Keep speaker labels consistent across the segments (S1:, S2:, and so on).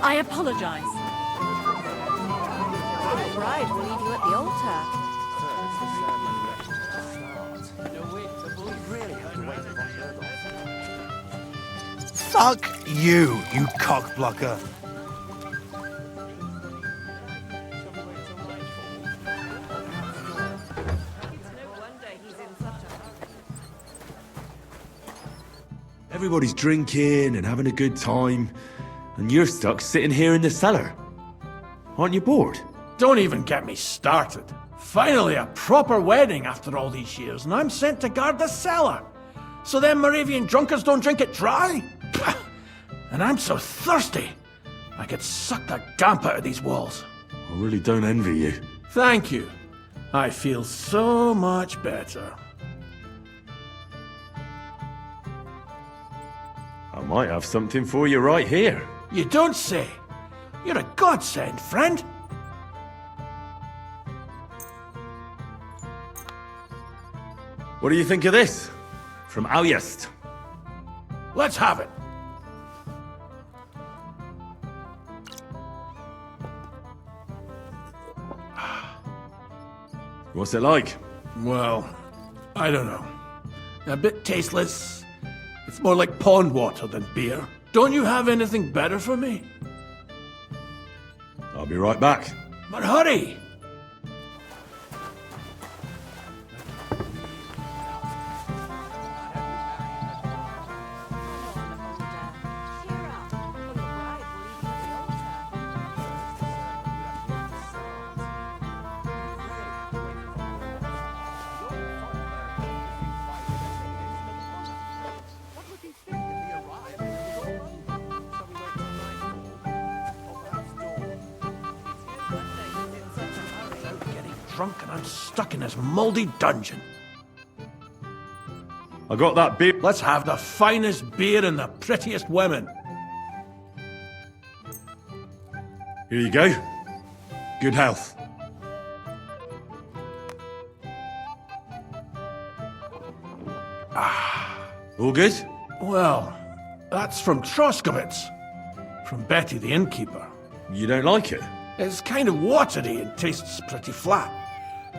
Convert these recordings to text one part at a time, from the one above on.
S1: I apologize.
S2: The bride will leave you at the altar.
S3: Fuck you, you cockblocker.
S4: Everybody's drinking and having a good time, and you're stuck sitting here in the cellar. Aren't you bored?
S5: Don't even get me started. Finally, a proper wedding after all these years, and I'm sent to guard the cellar. So them Moravian drunkards don't drink it dry? Pah! And I'm so thirsty. I could suck the damp out of these walls.
S4: I really don't envy you.
S5: Thank you. I feel so much better.
S4: I might have something for you right here.
S5: You don't say. You're a godsend, friend.
S4: What do you think of this? From Alyast.
S5: Let's have it.
S4: What's it like?
S5: Well, I don't know. A bit tasteless. It's more like pond water than beer. Don't you have anything better for me?
S4: I'll be right back.
S5: But hurry! Drunk and I'm stuck in this moldy dungeon.
S4: I got that beer.
S5: Let's have the finest beer and the prettiest women.
S4: Here you go. Good health. All good?
S5: Well, that's from Troskowitz. From Betty the innkeeper.
S4: You don't like it?
S5: It's kind of watery and tastes pretty flat.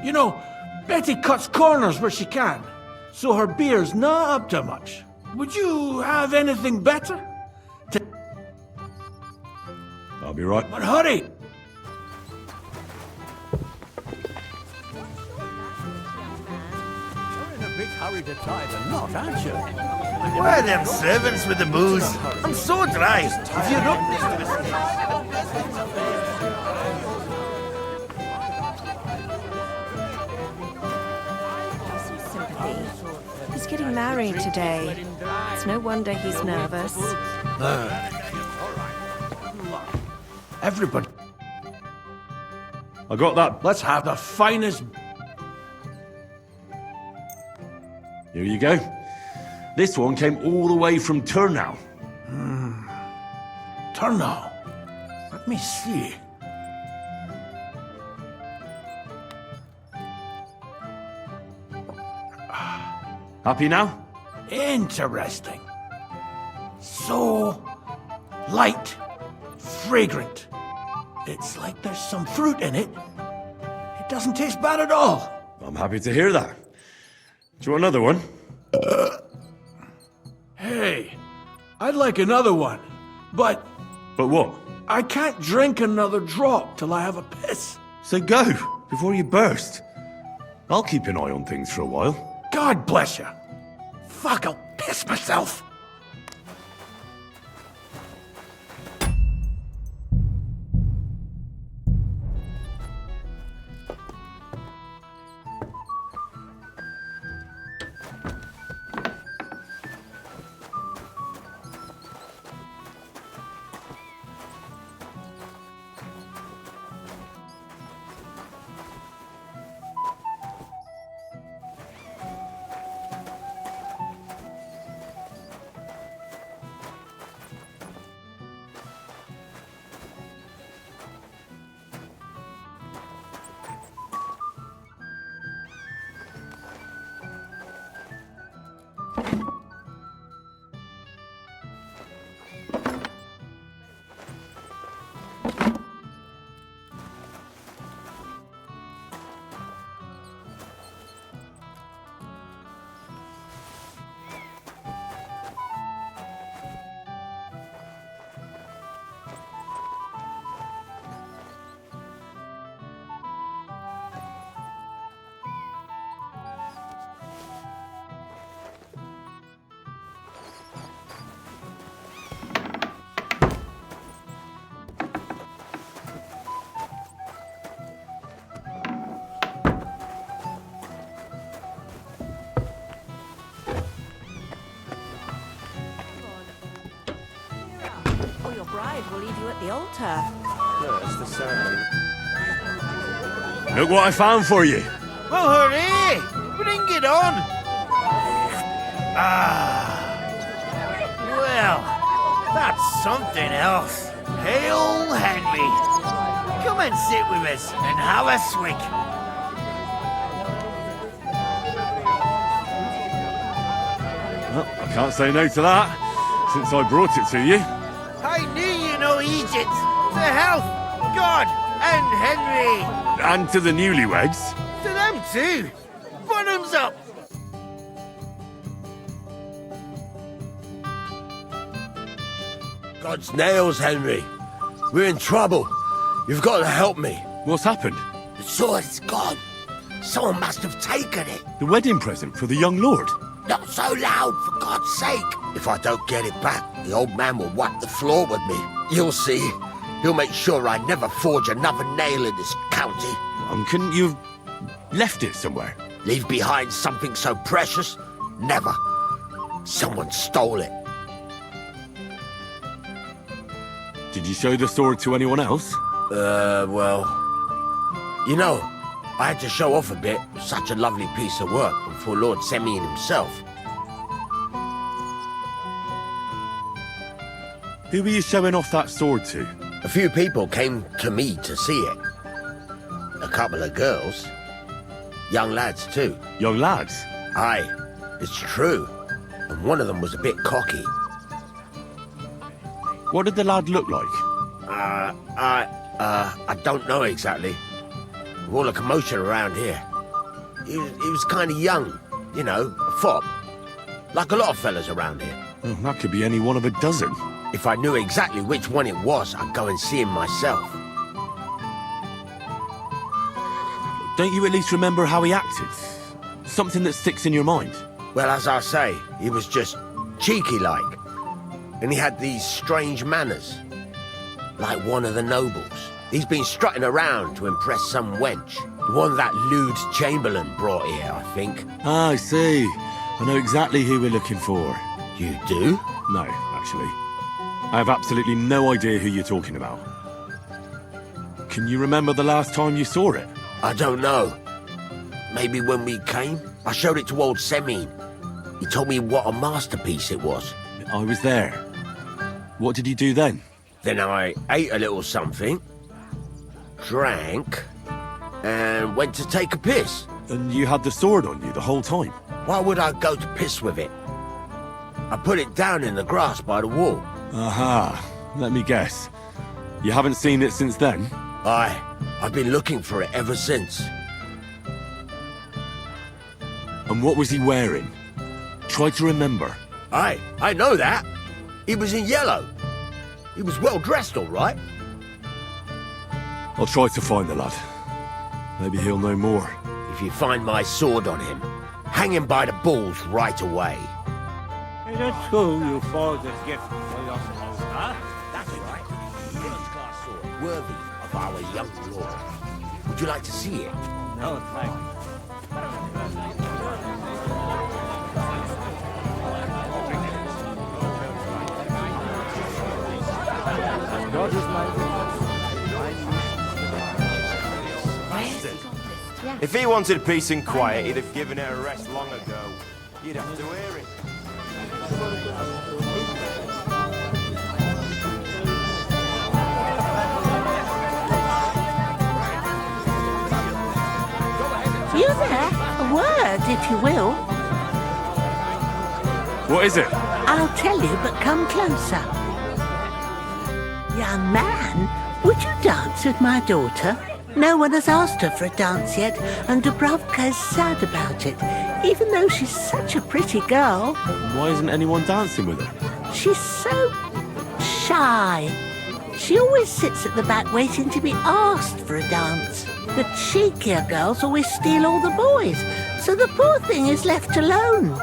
S5: You know, Betty cuts corners where she can, so her beer's not up to much. Would you have anything better?
S4: I'll be right.
S5: But hurry!
S6: You're in a big hurry to tie the knot, aren't you?
S3: Where are them servants with the booze? I'm so dry. If you
S2: Sympathy. He's getting married today. It's no wonder he's nervous.
S5: Everybody,
S4: I got that.
S5: let's have the finest...
S4: Here you go. This one came all the way from Turnhout.
S5: Turnhout. Let me see.
S4: Happy now?
S5: Interesting. So light, fragrant. It's like there's some fruit in it. It doesn't taste bad at all.
S4: I'm happy to hear that. Do you want another one?
S5: Hey, I'd like another one, but
S4: But what?
S5: I can't drink another drop till I have a piss.
S4: So go, before you burst. I'll keep an eye on things for a while.
S5: God bless you. Fuck, I'll piss myself.
S2: bride will leave you at the altar.
S4: Look what I found for you.
S3: Well, hooray! Bring it on! Well, that's something else. Hail Henry! Come and sit with us and have a swig.
S4: Well, I can't say no to that, since I brought it to you.
S3: I knew you know Egypt. To health, God, and Henry.
S4: And to the newlyweds.
S3: To them too. Bottoms up.
S1: God's nails, Henry. We're in trouble. You've got to help me.
S4: What's happened?
S1: The sword's gone. Someone must have taken it.
S4: The wedding present for the young lord.
S1: Not so loud, for God's sake. If I don't get it back, the old man will wipe the floor with me. You'll see. He'll make sure I never forge another nail in this county.
S4: Couldn't you have left it somewhere?
S1: Leave behind something so precious? Never. Someone stole it.
S4: Did you show the sword to anyone else?
S1: Well... You know, I had to show off a bit. Such a lovely piece of work for Lord Simeon himself.
S4: Who were you showing off that sword to?
S1: A few people came to me to see it. A couple of girls. Young lads, too.
S4: Young lads?
S1: Aye, it's true. And one of them was a bit cocky.
S4: What did the lad look like?
S1: I don't know exactly. With all the commotion around here. He was kind of young, you know, a fop. Like a lot of fellas around here.
S4: Well, that could be any one of a dozen.
S1: If I knew exactly which one it was, I'd go and see him myself.
S4: Don't you at least remember how he acted? Something that sticks in your mind?
S1: Well, as I say, he was just cheeky-like. And he had these strange manners. Like one of the nobles. He's been strutting around to impress some wench. The one that lewd Chamberlain brought here, I think.
S4: Ah, I see. I know exactly who we're looking for.
S1: You do?
S4: No, actually. I have absolutely no idea who you're talking about. Can you remember the last time you saw it?
S1: I don't know. Maybe when we came? I showed it to old Simeon. He told me what a masterpiece it was.
S4: I was there. What did you do then?
S1: Then I ate a little something, drank, and went to take a piss.
S4: And you had the sword on you the whole time?
S1: Why would I go to piss with it? I put it down in the grass by the wall.
S4: Aha. Let me guess. You haven't seen it since then?
S1: I've been looking for it ever since.
S4: And what was he wearing? Try to remember.
S1: I know that. He was in yellow. He was well dressed, all right.
S4: I'll try to find the lad. Maybe he'll know more.
S1: If you find my sword on him, hang him by the balls right away.
S6: Is it true you forged a gift for your huh?
S1: That's right. First-class sword, worthy of our young lord. Would you like to see it?
S6: No, thank you.
S7: If he wanted peace and quiet, he'd have given her a rest long ago. You'd have to hear it.
S8: You there? A word, if you will.
S4: What is it?
S8: I'll tell you, but come closer. Young man, would you dance with my daughter? No one has asked her for a dance yet, and Dubrovka is sad about it, even though she's such a pretty girl.
S4: Why isn't anyone dancing with her?
S8: She's so shy. She always sits at the back waiting to be asked for a dance. The cheekier girls always steal all the boys, so the poor thing is left alone.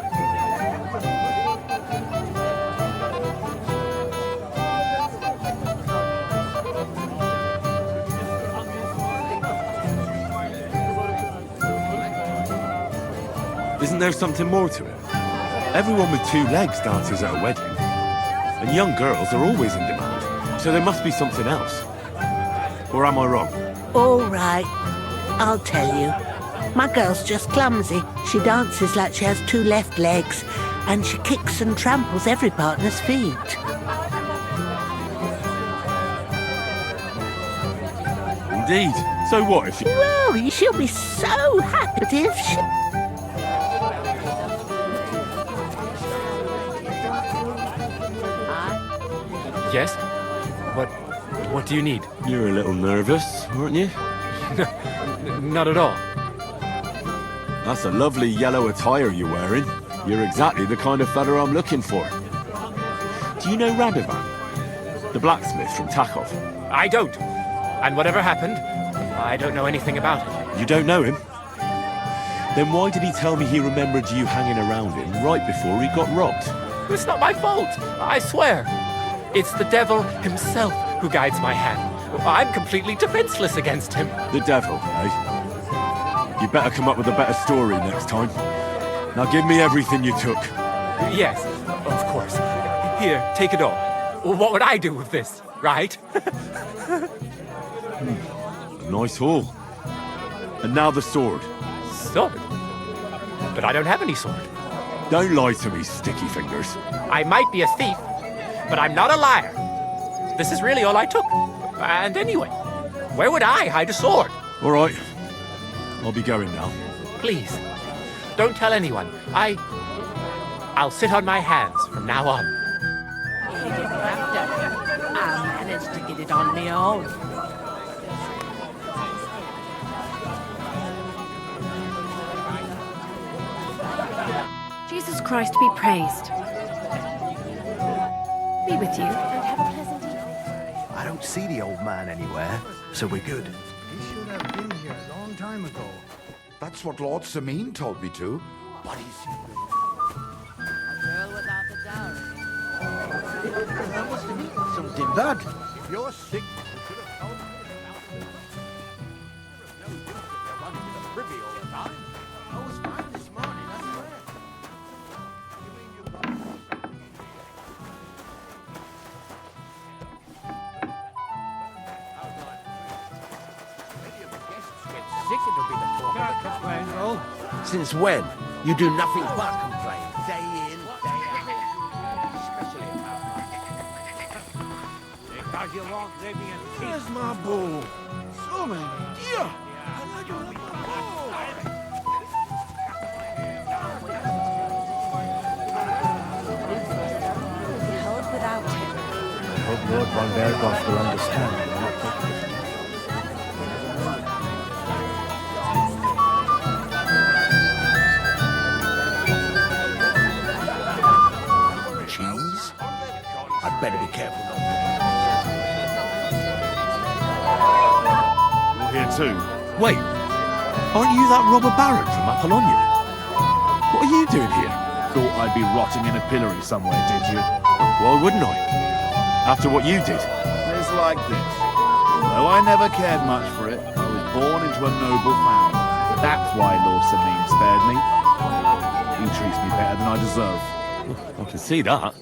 S4: Isn't there something more to it? Everyone with two legs dances at a wedding. And young girls are always in demand. So there must be something else. Or am I wrong?
S8: All right, I'll tell you. My girl's just clumsy. She dances like she has two left legs, and she kicks and tramples every partner's feet.
S4: Indeed. So what if you...
S8: Well, she'll be so happy if she...
S9: Yes? What do you need?
S4: You're a little nervous, aren't you?
S9: Not at all.
S4: That's a lovely yellow attire you're wearing. You're exactly the kind of fella I'm looking for. Do you know Radovan? The blacksmith from Takov?
S9: I don't. And whatever happened, I don't know anything about it.
S4: You don't know him? Then why did he tell me he remembered you hanging around him right before he got robbed?
S9: It's not my fault, I swear. It's the devil himself who guides my hand. I'm completely defenseless against him.
S4: The devil, eh? You better come up with a better story next time. Now give me everything you took.
S9: Yes, of course. Here, take it all. What would I do with this, right?
S4: A nice haul. And now the sword.
S9: Sword? But I don't have any sword.
S4: Don't lie to me, sticky fingers.
S9: I might be a thief, but I'm not a liar. This is really all I took. And anyway, where would I hide a sword?
S4: All right. I'll be going now.
S9: Please, don't tell anyone. I'll sit on my hands from now on.
S8: You didn't have to. I managed to get it on my own.
S2: Jesus Christ be praised. Be with you, and have a pleasant evening.
S3: I don't see the old man anywhere, so we're good.
S10: He should have been here a long time ago.
S11: That's what Lord Sameen told me to.
S3: What is he?
S8: Girl without the dowry.
S3: That must have eaten something bad. If you're sick, you could have told me about it. There was no use if you're running to the privy all the time. I was fine this morning, I swear. You mean you... Maybe if the guests get sick, it'll be the talk of the town.
S6: Complain, Roll.
S1: Since when? You do nothing but complain, day in, day out. Especially about
S6: Because you won't leave me in peace.
S5: Where's my bowl? So many deer.
S2: Held without him.
S10: I hope Lord von Berghoff will understand.
S1: cheese? I'd better be careful.
S11: You're here too.
S4: Wait, aren't you that robber baron from Apollonia? What are you doing here?
S11: Thought I'd be rotting in a pillory somewhere, did you?
S4: Why wouldn't I? After what you did.
S11: It's like this. Though I never cared much for it, I was born into a noble family. That's why Lord Sameen spared me. He treats me better than I deserve.
S4: I can see that.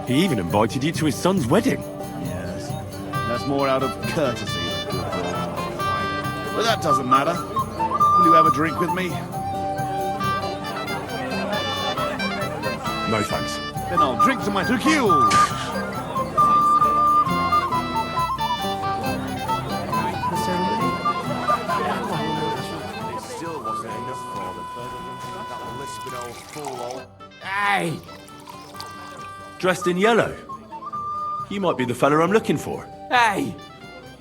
S4: He even invited you to his son's wedding.
S11: Yes. That's more out of courtesy than goodwill. But that doesn't matter. Will you have a drink with me?
S4: No thanks.
S11: Then I'll drink to my Tukil.
S7: It still wasn't enough for them. That lisping old fool.
S9: Hey!
S4: Dressed in yellow. You might be the fella I'm looking for.
S3: Hey!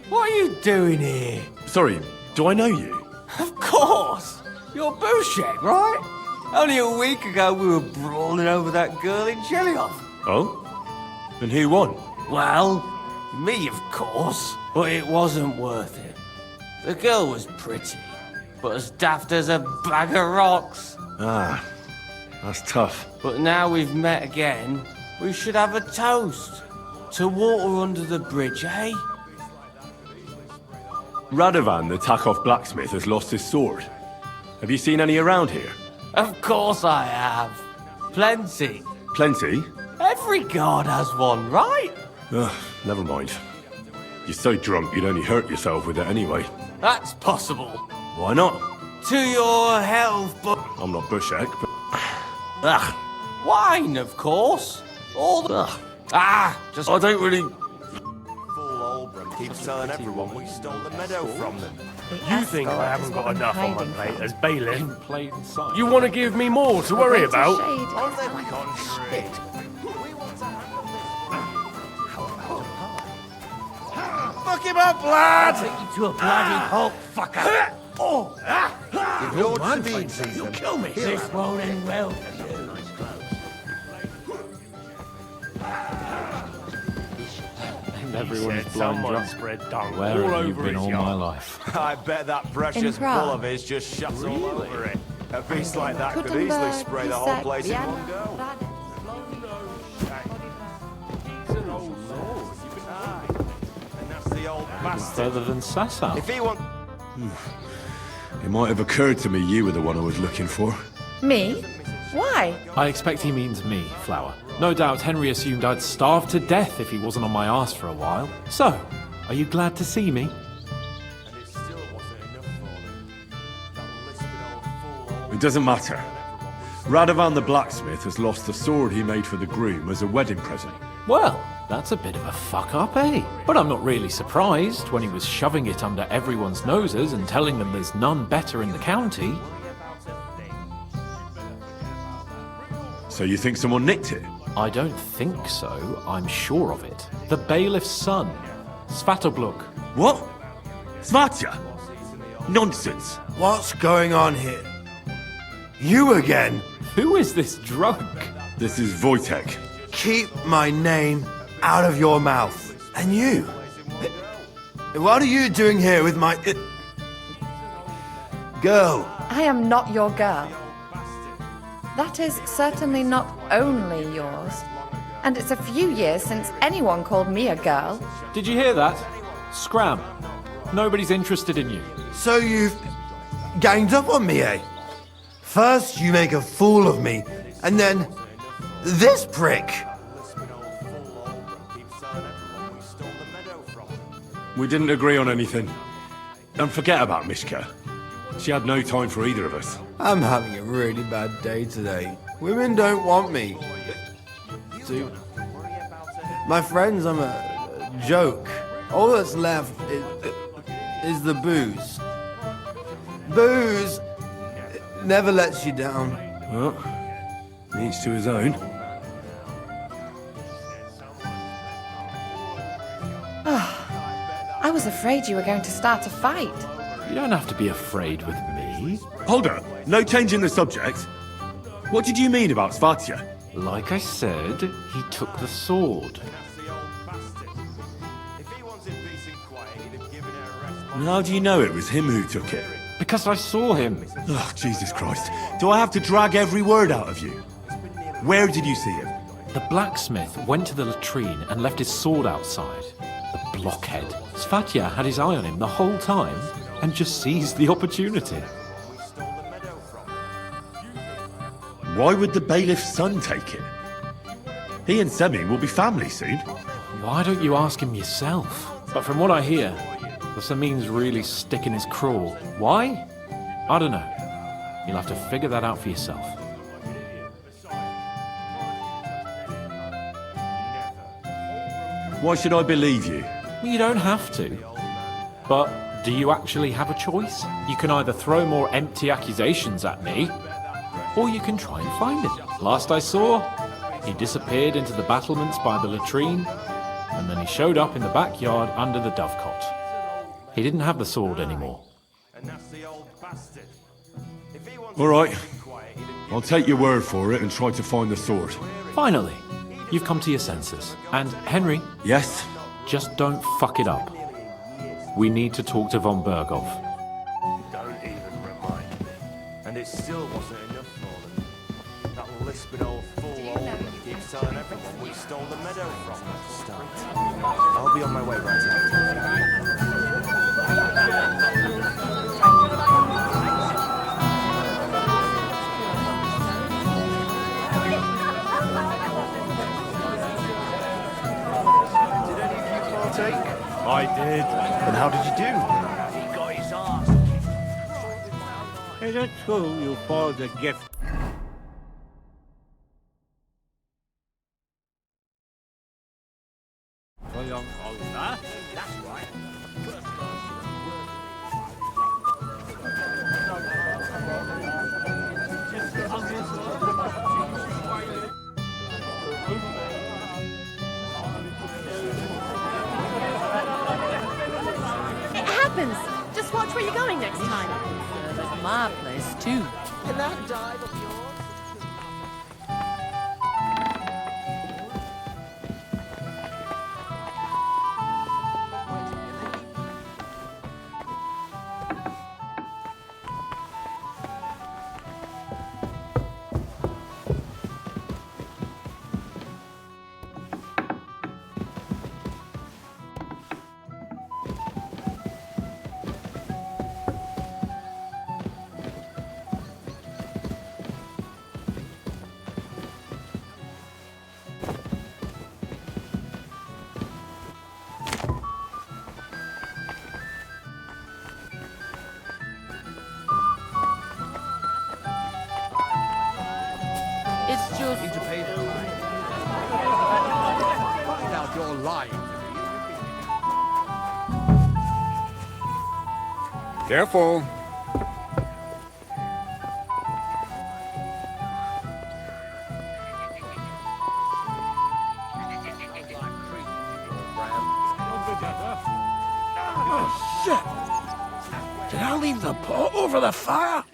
S3: What are you doing here?
S4: Sorry, do I know you?
S3: Of course! You're Bouchek, right? Only a week ago we were brawling over that girl in Chelyov.
S4: Oh? And who won?
S3: Well, me, of course. But it wasn't worth it. The girl was pretty, but as daft as a bag of rocks.
S4: Ah, that's tough.
S3: But now we've met again, we should have a toast. To water under the bridge, eh?
S4: Radovan, the Takov blacksmith, has lost his sword. Have you seen any around here?
S3: Of course I have. Plenty.
S4: Plenty?
S3: Every god has one, right?
S4: Ugh, Never mind. You're so drunk you'd only hurt yourself with it anyway.
S3: That's possible.
S4: Why not?
S3: To your health, but...
S4: I'm not Bushek, but...
S3: Ugh. Wine, of course. All the... Ugh. Just...
S4: I don't really...
S7: Fool Oldham keeps telling everyone we stole the meadow from them.
S6: You think I haven't got enough on my plate as bailiff?
S9: In plain sight.
S6: You want to give me more to worry about?
S7: On the contrary.
S5: Fuck him up, lad!
S3: Take you to a bloody hulk, fucker.
S5: Lord Sabine sees you'll kill me.
S3: This won't end well for you.
S9: Everyone's blind
S6: Someone
S9: drunk.
S6: spread dung
S9: Where
S6: all
S9: have you
S6: over
S9: been
S6: his
S9: all
S6: yard.
S9: my life?
S7: I bet that precious
S2: Prague.
S7: bull of his just shuts all over it. A beast like that could easily spray the whole place in one go. And that's the old bastard.
S9: Further than Sasau.
S7: If he wants...
S4: It might have occurred to me you were the one I was looking for.
S2: Me? Why?
S9: I expect he means me, Flower. No doubt Henry assumed I'd starve to death if he wasn't on my arse for a while. So, are you glad to see me?
S7: And it still wasn't enough for them. That lisping old fool.
S4: It doesn't matter. Radovan the blacksmith has lost the sword he made for the groom as a wedding present.
S9: Well, that's a bit of a fuck up, eh? But I'm not really surprised when he was shoving it under everyone's noses and telling them there's none better in the county.
S4: So you think someone nicked it?
S9: I don't think so, I'm sure of it. The bailiff's son, Svatobluk.
S4: What? Svatya? Nonsense.
S1: What's going on here? You again?
S9: Who is this drunk?
S4: This is Wojtek.
S1: Keep my name out of your mouth. And you? What are you doing here with my... girl?
S12: I am not your girl. That is certainly not only yours. And it's a few years since anyone called me a girl.
S9: Did you hear that? Scram. Nobody's interested in you.
S1: So you've ganged up on me, eh? First you make a fool of me, and then this prick.
S4: We didn't agree on anything. And forget about Mishka. She had no time for either of us.
S1: I'm having a really bad day today. Women don't want me. My friends, I'm a joke. All that's left is the booze. Booze never lets you down.
S4: Well, each to his own.
S12: I was afraid you were going to start a fight.
S9: You don't have to be afraid with me.
S4: Hold up. No change in the subject. What did you mean about Svatya?
S9: Like I said, he took the sword.
S4: And how do you know it was him who took it?
S9: Because I saw him.
S4: Oh, Jesus Christ. Do I have to drag every word out of you? Where did you see him?
S9: The blacksmith went to the latrine and left his sword outside. The blockhead. Svatya had his eye on him the whole time and just seized the opportunity.
S4: Why would the bailiff's son take it? He and Semi will be family soon.
S9: Why don't you ask him yourself? But from what I hear, the Samin's really sticking his crawl. Why? I don't know. You'll have to figure that out for yourself.
S4: Why should I believe you?
S9: You don't have to. But do you actually have a choice? You can either throw more empty accusations at me, or you can try and find him. Last I saw, he disappeared into the battlements by the latrine, and then he showed up in the backyard under the dovecot. He didn't have the sword anymore.
S4: All right. I'll take your word for it and try to find the sword.
S9: Finally, you've come to your senses. And Henry,
S4: Yes?
S9: just don't fuck it up. We need to talk to von Berghoff.
S7: Don't even remind me. And it still wasn't enough for them. That lisping old fool Oldham keeps telling everyone we stole the meadow from them to start. I'll be on my way right after.
S11: partake?
S6: I did.
S11: And how did you do?
S7: He got his arse.
S6: Is it true you forged a gift? For young Olga?
S7: That's right.
S2: It happens. Just watch where you're going next time.
S13: At my place, too.
S1: And that dive of yours?
S13: It's just...
S7: Need to pay the fine. Find out you're lying.
S10: Careful.
S5: Oh, shit! Did I leave the pot over the fire?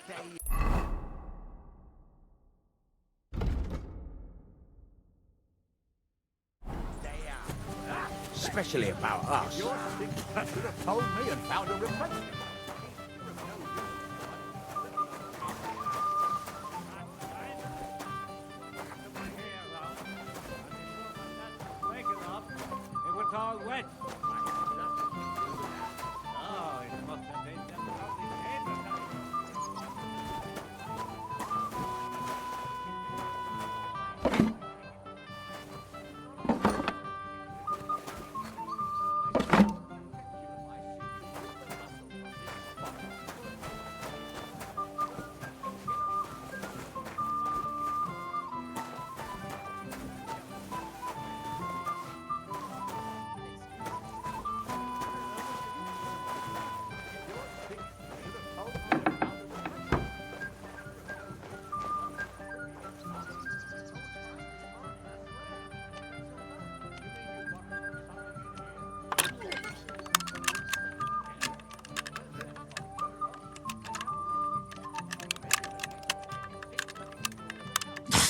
S1: Especially about us.
S7: Should have told me and found a replacement.
S6: Wake it up. It was all wet. Oh, it must have been them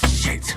S4: Shit!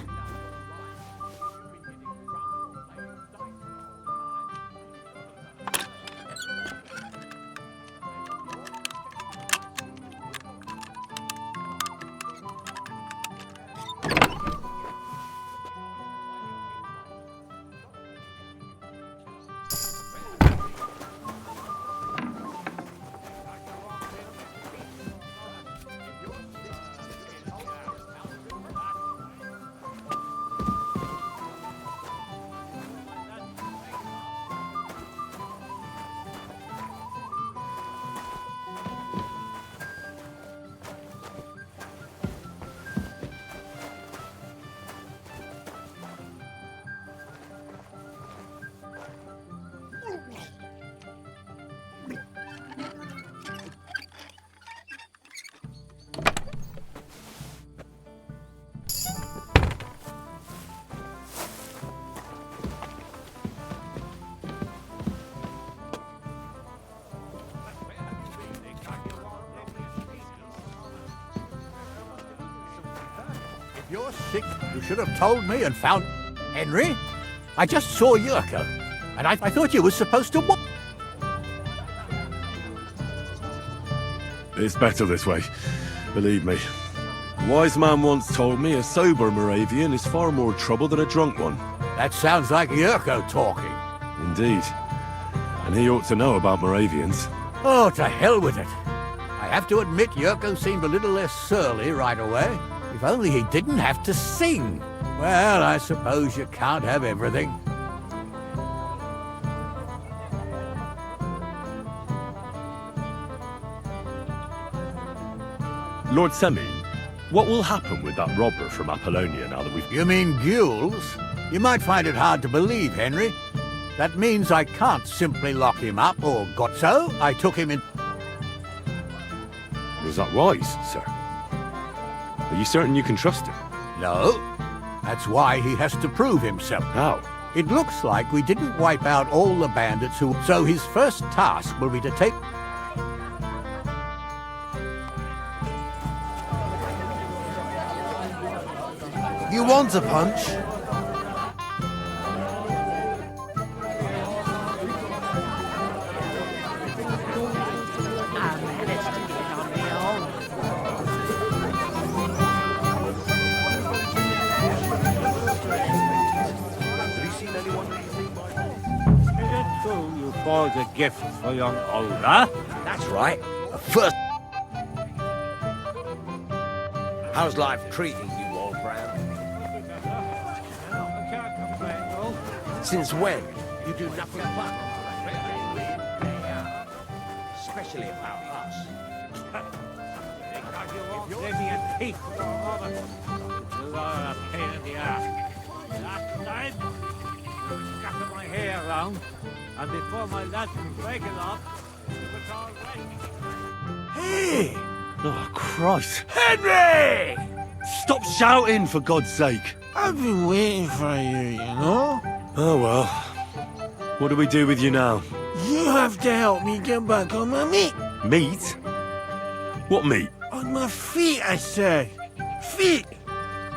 S7: If you're sick, you should have told me and found... Henry? I just saw Yurko, and I thought you were supposed to...
S4: It's better this way, believe me. A wise man once told me a sober Moravian is far more trouble than a drunk one.
S7: That sounds like Yurko talking.
S4: Indeed. And he ought to know about Moravians.
S7: Oh, to hell with it. I have to admit Yurko seemed a little less surly right away. If only he didn't have to sing. Well, I suppose you can't have everything.
S4: Lord Semi, what will happen with that robber from Apollonia now that we've...
S10: You mean gules? You might find it hard to believe, Henry. That means I can't simply lock him up, or got so. I took him in...
S4: Was that wise, sir? Are you certain you can trust him?
S10: No. That's why he has to prove himself.
S4: How?
S10: It looks like we didn't wipe out all the bandits who... So his first task will be to take...
S1: You want a punch?
S13: I managed to get on my own.
S6: Is it true you forged a gift for young Olga?
S1: That's right. First... How's life treating you, old Bram?
S6: I can't complain, though.
S1: Since when? You do nothing but... Especially about us.
S6: Because you won't give me a teeth for a moment. You are a pain in the ass. Last night, you scattered my hair around, and before my lads could break it up, it was all right.
S5: Hey!
S4: Oh, Christ.
S5: Henry!
S4: Stop shouting, for God's sake.
S5: I've been waiting for you, you know?
S4: Oh, well. What do we do with you now?
S5: You have to help me get back on my meat.
S4: Meat? What meat?
S5: On my feet, I say. Feet!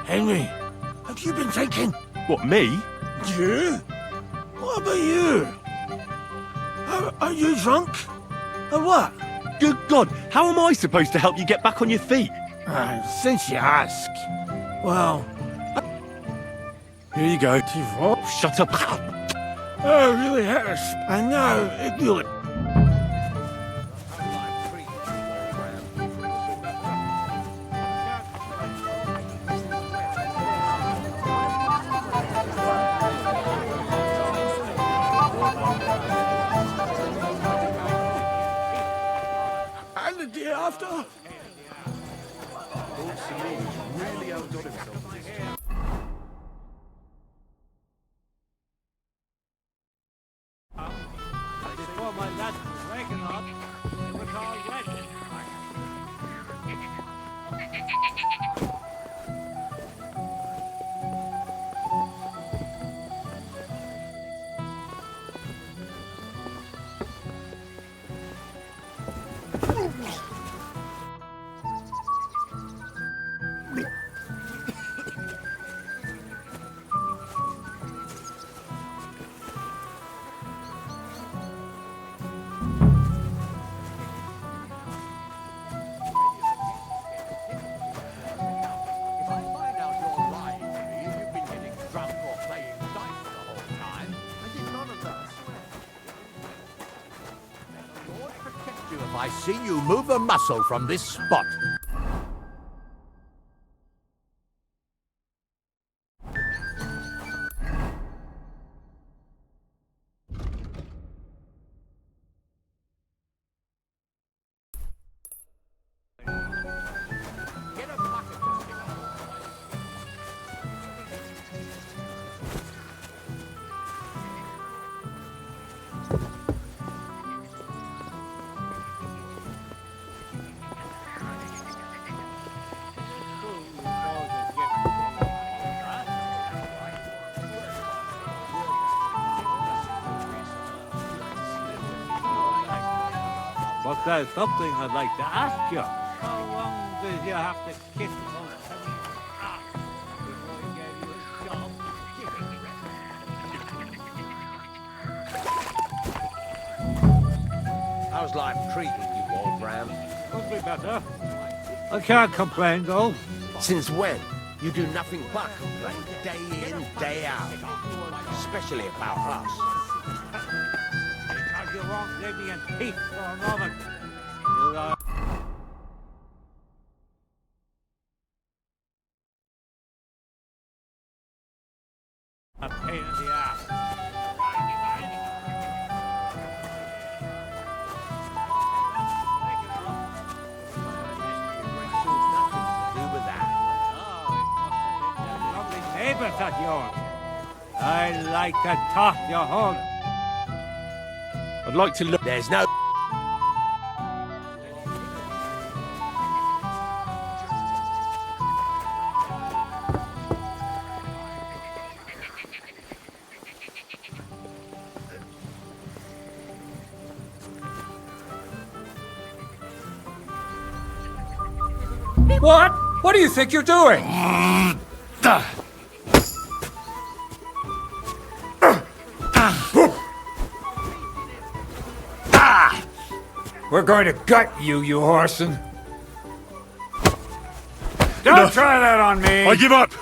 S5: Henry, have you been thinking?
S4: What, me?
S5: You? What about you? Are you drunk? Or what?
S4: Good God, how am I supposed to help you get back on your feet?
S5: Since you ask. Well...
S4: Here you go.
S5: T4?
S4: Shut up.
S5: Oh, it really hurts. I know. It really... And the day after...
S7: really outdone himself this time.
S6: Before my lads could break it up, it was all right.
S10: If I see you move a muscle from this spot.
S6: But there's something I'd like to ask you. How long did you have to kiss those ass before he gave you a job?
S1: How's life treating you, old Bram?
S6: Could be better. I can't complain, though.
S1: Since when? You do nothing but complain, day in, day out. Especially about us.
S6: Because you won't leave me in peace for a moment. You are... a pain in the ass. keepeth at York. I like the talk you hold.
S4: I'd like to look.
S1: There's no...
S6: What? What do you think you're doing? We're going to gut you, you horson. Don't try that on me.
S11: I give up!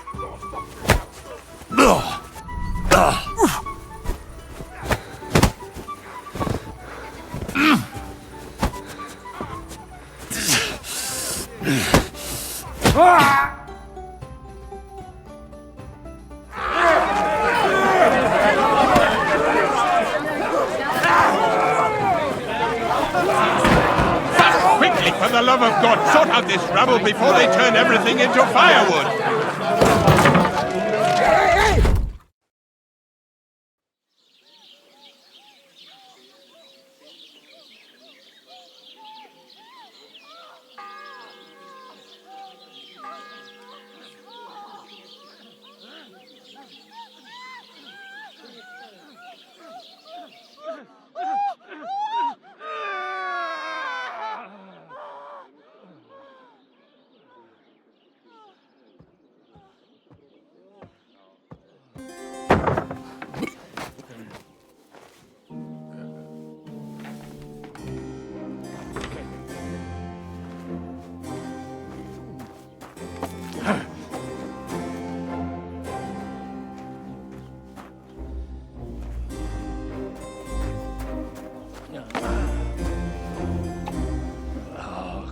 S7: Quickly, for the love of God, sort out this rabble before they turn everything into firewood!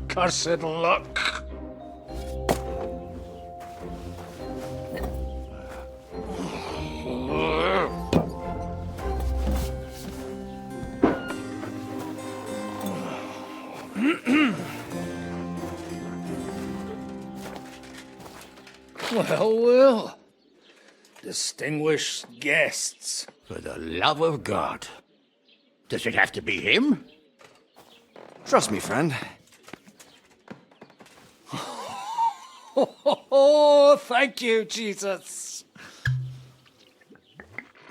S5: Cursed luck. Well. Distinguished guests.
S10: For the love of God. Does it have to be him?
S14: Trust me, friend.
S5: Oh, thank you, Jesus.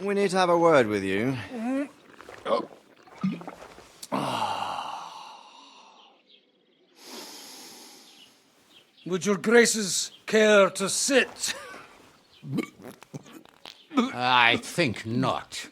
S14: We need to have a word with you.
S5: Would your graces care to sit?
S10: I think not.